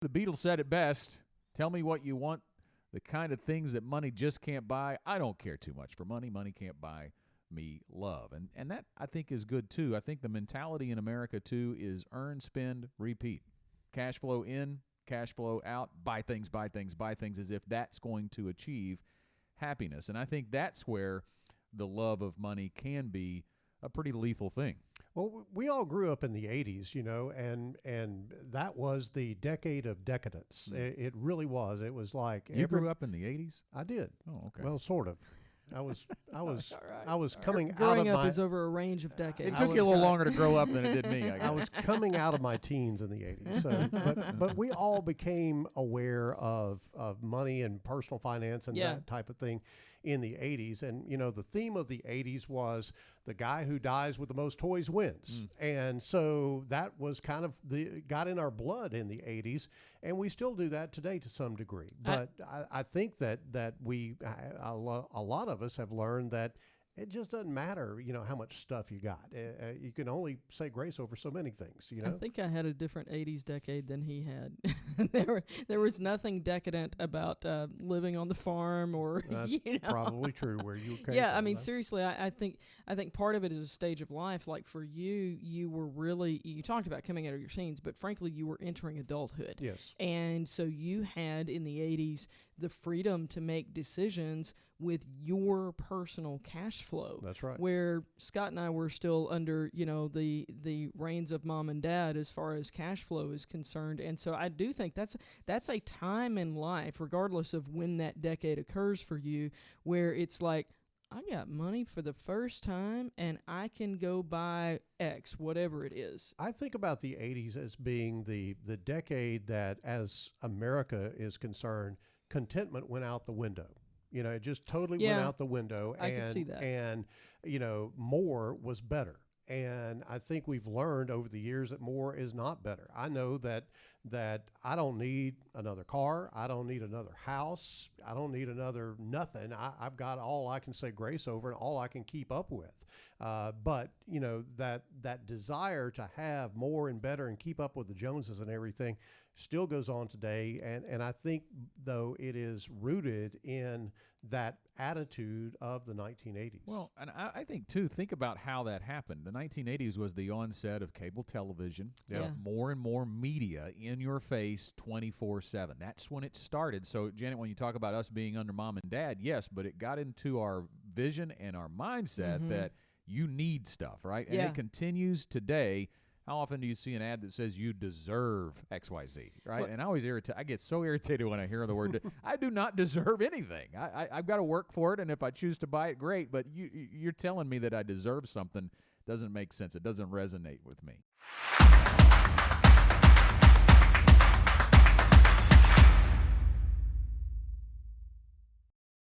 The Beatles said it best. Tell me what you want, the kind of things that money just can't buy. I don't care too much for money. Money can't buy me love. And that, I think, is good, too. I think the mentality in America, too, is earn, spend, repeat. Cash flow in, cash flow out, buy things, buy things, buy things, as if that's going to achieve happiness. And I think that's where the love of money can be a pretty lethal thing. Well, we all grew up in the 80s, and that was the decade of decadence. It really was. It was like You grew up in the 80s? I did. Oh, okay. Well, sort of. I was Right. I was coming out Growing of up my is over a range of decades. It took you a little longer to grow up than it did me, I guess. I was coming out of my teens in the 80s. So, but we all became aware of money and personal finance and that type of thing in the 80s. And, the theme of the 80s was the guy who dies with the most toys wins. And so that was kind of got in our blood in the 80s. And we still do that today to some degree. But I think that a lot of us have learned that it just doesn't matter, how much stuff you got. You can only say grace over so many things, I think I had a different 80s decade than he had. There was nothing decadent about living on the farm or, That's probably true where you came Yeah, from. I mean, seriously, I think part of it is a stage of life. Like for you, you were really, you talked about coming out of your teens, but frankly, you were entering adulthood. Yes. And so you had in the 80s the freedom to make decisions with your personal cash flow. That's right. Where Scott and I were still under, the reins of mom and dad as far as cash flow is concerned. And so I do think that's a time in life, regardless of when that decade occurs for you, where it's like, I got money for the first time and I can go buy X, whatever it is. I think about the 80s as being the decade that, as America is concerned, contentment went out the window. It just totally went out the window. I can see that. And, more was better. And I think we've learned over the years that more is not better. I know that I don't need another car. I don't need another house. I don't need another nothing. I've got all I can say grace over and all I can keep up with. But, that desire to have more and better and keep up with the Joneses and everything still goes on today. And I think, though, it is rooted in that attitude of the 1980s. Well, and I think, too, think about how that happened. The 1980s was the onset of cable television, of more and more media in your face 24/7. That's when it started. So, Janet, when you talk about us being under mom and dad, yes, but it got into our vision and our mindset that you need stuff, right? And it continues today. How often do you see an ad that says you deserve XYZ, right? And I get so irritated when I hear the word, I do not deserve anything. I've got to work for it, and if I choose to buy it, great. But you're telling me that I deserve something doesn't make sense. It doesn't resonate with me.